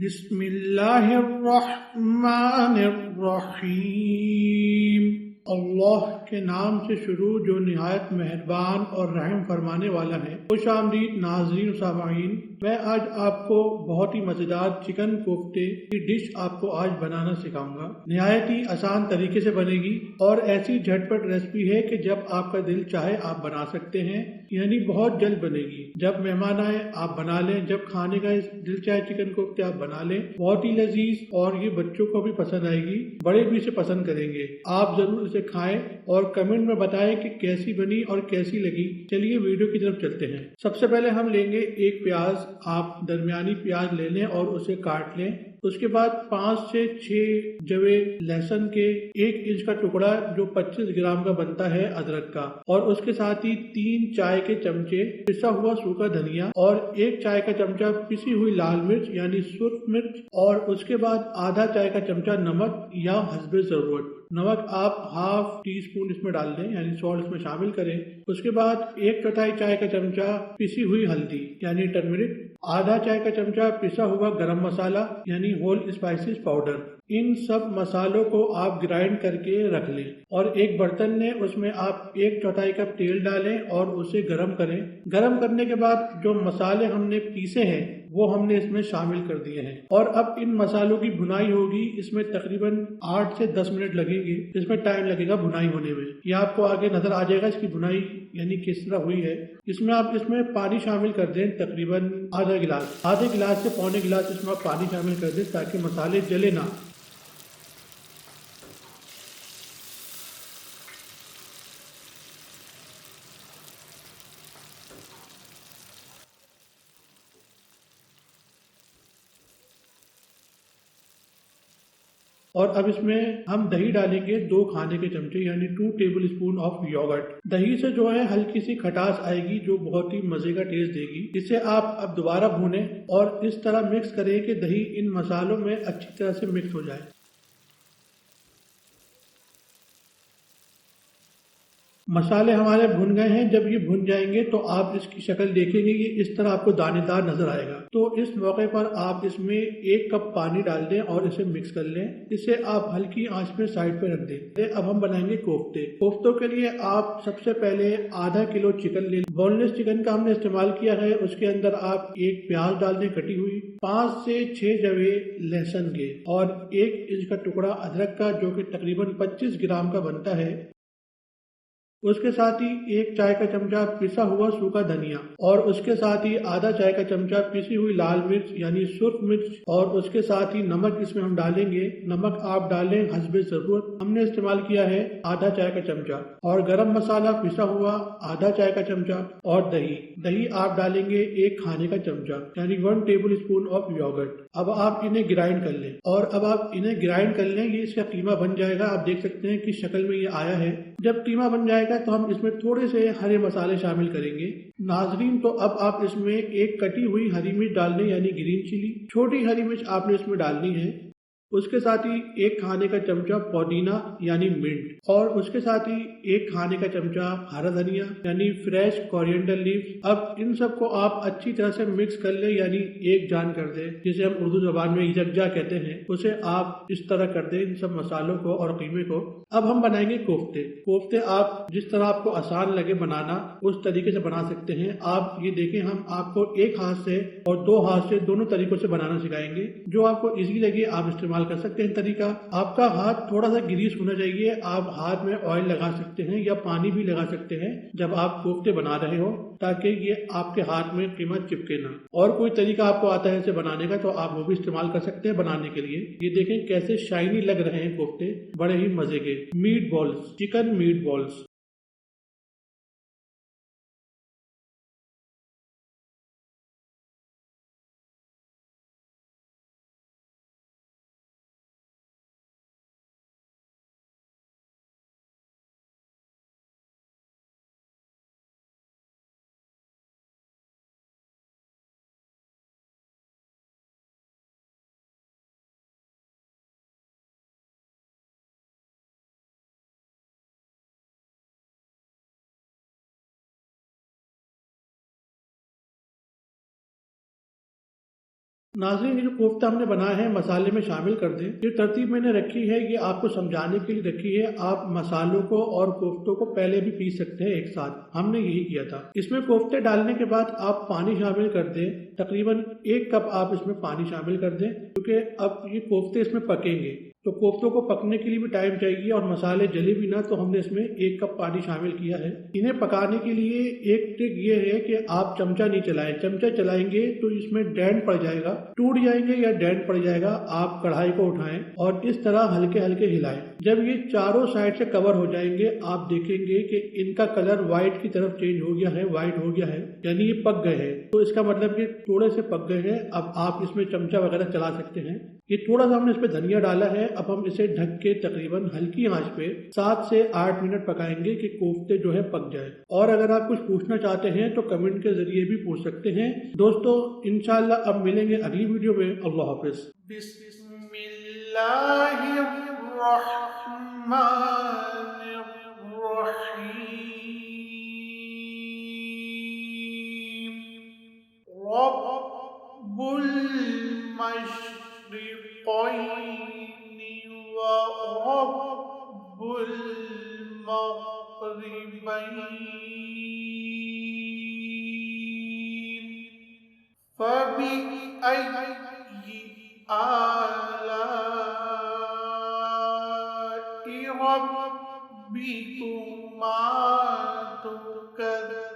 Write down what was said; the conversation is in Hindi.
बिस्मिल्लाहिर्रहमानिर्रहीम। अल्लाह के नाम से शुरू जो निहायत मेहरबान और रहम फरमाने वाला है। खुश आमदीद नाज़रीन सामाईन, मैं आज आपको बहुत ही मजेदार चिकन कोफ्ते की डिश आपको आज बनाना सिखाऊंगा। निहायत ही आसान तरीके से बनेगी और ऐसी झटपट रेसिपी है कि जब आपका दिल चाहे आप बना सकते हैं, यानी बहुत जल्द बनेगी। जब मेहमान आए आप बना लें, जब खाने का दिल चाहे चिकन कोफ्ते आप बना लें। बहुत ही लजीज और ये बच्चों को भी पसंद आएगी, बड़े भी इसे पसंद करेंगे। आप जरूर इसे खाएं और कमेंट में बताएं कि कैसी बनी और कैसी लगी। चलिए वीडियो की तरफ चलते हैं। सबसे पहले हम लेंगे एक प्याज। आप दरमियानी प्याज ले लें और उसे काट लें। उसके बाद 5 से 6 जवे लहसुन के, 1 इंच का टुकड़ा जो 25 ग्राम का बनता है अदरक का, और उसके साथ ही 3 चाय के चमचे पिसा हुआ सूखा धनिया और 1 चाय का चमचा पिसी हुई लाल मिर्च यानी सुर्ख मिर्च, और उसके बाद आधा चाय का चमचा नमक या हस्बे जरूरत। नमक आप हाफ टी स्पून इसमें डाल दें, यानी सॉल्ट इसमें शामिल करें। उसके बाद 1/4 चाय का चमचा पिसी हुई हल्दी यानी टर्मरिक, आधा चाय का चमचा पिसा हुआ गरम मसाला यानी होल स्पाइसेस पाउडर। इन सब मसालों को आप ग्राइंड करके रख लें और एक बर्तन में उसमें आप 1/4 कप तेल डालें और उसे गरम करें। गरम करने के बाद जो मसाले हमने पीसे हैं वो हमने इसमें शामिल कर दिए हैं और अब इन मसालों की भुनाई होगी। इसमें तकरीबन 8 से 10 मिनट लगेंगे, इसमें टाइम लगेगा भुनाई होने में। यह आपको आगे नजर आ जाएगा इसकी भुनाई यानी किस तरह हुई है। इसमें आप इसमें पानी शामिल कर दें, तकरीबन आधे गिलास से पौने गिलास इसमें आप पानी शामिल कर दें ताकि मसाले जले ना। और अब इसमें हम दही डालेंगे 2 खाने के चमचे यानी 2 टेबल स्पून ऑफ योगर्ट। दही से जो है हल्की सी खटास आएगी जो बहुत ही मजे का टेस्ट देगी। इसे आप अब दोबारा भूनें और इस तरह मिक्स करें कि दही इन मसालों में अच्छी तरह से मिक्स हो जाए। मसाले हमारे भुन गए हैं। जब ये भुन जाएंगे तो आप इसकी शक्ल देखेंगे, ये इस तरह आपको दानेदार नजर आएगा। तो इस मौके पर आप इसमें 1 कप पानी डाल दें और इसे मिक्स कर लें। इसे आप हल्की आंच पे साइड पे रख दें। अब हम बनाएंगे कोफ्ते। कोफ्तों के लिए आप सबसे पहले आधा किलो चिकन ले। बोनलेस चिकन का हमने इस्तेमाल किया है। उसके अंदर आप 1 प्याज डाल दें कटी हुई, 5 से 6 जवे लहसुन के और 1 इंच का टुकड़ा अदरक का जो कि तकरीबन 25 ग्राम का बनता है। उसके साथ ही 1 चाय का चमचा पिसा हुआ सूखा धनिया और उसके साथ ही आधा चाय का चमचा पिसी हुई लाल मिर्च यानी सुर्ख मिर्च, और उसके साथ ही नमक इसमें हम डालेंगे। नमक आप डालें हस्बे जरूरत। हमने इस्तेमाल किया है आधा चाय का चमचा, और गरम मसाला पिसा हुआ आधा चाय का चमचा, और दही आप डालेंगे 1 खाने का चमचा यानी 1 टेबल स्पून ऑफ योगर्ट। अब आप इन्हें ग्राइंड कर लें और अब आप इन्हें ग्राइंड कर लें। ये इसका कीमा बन जाएगा। आप देख सकते हैं कि शक्ल में ये आया है। जब कीमा बन जाएगा तो हम इसमें थोड़े से हरे मसाले शामिल करेंगे। नाजरीन, तो अब आप इसमें 1 कटी हुई हरी मिर्च डाल दें यानी ग्रीन चिली। छोटी हरी मिर्च आपने इसमें डालनी है। उसके साथ ही 1 खाने का चमचा पुदीना यानी मिंट, और उसके साथ ही 1 खाने का चमचा हरा धनिया यानी फ्रेश कोरिएंडर लीव्स। अब इन सबको आप अच्छी तरह से मिक्स कर ले यानी एक जान कर दें, जिसे हम उर्दू जबान में यकजा कहते हैं। उसे आप इस तरह कर दें इन सब मसालों को और कीमे को। अब हम बनाएंगे कोफ्ते। कोफ्ते आप जिस तरह आपको आसान लगे बनाना उस तरीके से बना सकते हैं। आप ये देखें, हम आपको 1 हाथ से और 2 हाथ से दोनों तरीकों से बनाना सिखाएंगे। जो आपको इजी लगे आप इस्तेमाल कर सकते हैं तरीका। आपका हाथ थोड़ा सा ग्रीस होना चाहिए। आप हाथ में ऑयल लगा सकते हैं या पानी भी लगा सकते हैं जब आप कोफ्ते बना रहे हो, ताकि ये आपके हाथ में कीमा चिपके ना। और कोई तरीका आपको आता है इसे बनाने का तो आप वो भी इस्तेमाल कर सकते हैं बनाने के लिए। ये देखें कैसे शाइनी लग रहे हैं कोफ्ते, बड़े ही मजे के। Meat balls, chicken meat balls. नाज़रीन, ये जो कोफ्ता हमने बनाया है मसाले में शामिल कर दें। ये तरतीब मैंने रखी है, ये आपको समझाने के लिए रखी है। आप मसालों को और कोफ्तों को पहले भी पीस सकते हैं एक साथ, हमने यही किया था। इसमें कोफ्ते डालने के बाद आप पानी शामिल कर दें, तकरीबन 1 कप आप इसमें पानी शामिल कर दें, क्योंकि अब ये कोफ्ते इसमें पकेंगे तो कोफ्तों को पकने के लिए भी टाइम चाहिए और मसाले जले भी ना, तो हमने इसमें 1 कप पानी शामिल किया है। इन्हें पकाने के लिए एक ट्रिक ये है कि आप चमचा नहीं चलाएं। चमचा चलाएंगे तो इसमें डेंट पड़ जाएगा, टूट जाएंगे या डेंट पड़ जाएगा। आप कढ़ाई को उठाएं और इस तरह हल्के हल्के हिलाएं। जब ये चारों साइड से कवर हो जाएंगे, आप देखेंगे कि इनका कलर व्हाइट की तरफ चेंज हो गया है, व्हाइट हो गया है, यानी ये पक गए हैं। तो इसका मतलब कि थोड़े से पक गए हैं। अब आप इसमें चमचा वगैरह चला सकते हैं। ये थोड़ा सा हमने इस पे धनिया डाला है। अब हम इसे ढक के तकरीबन हल्की आंच पे 7 से 8 मिनट पकाएंगे कि कोफ्ते जो है पक जाए। और अगर आप कुछ पूछना चाहते हैं तो कमेंट के जरिए भी पूछ सकते हैं। दोस्तों, इंशाल्लाह अब मिलेंगे अगली वीडियो में। अल्लाह हाफिज। रब्बुल मशरिक़ैनि व रब्बुल मग़रिबैन फ़बिअय्यि आलाइ रब्बिकुमा तुकज़्ज़िबान।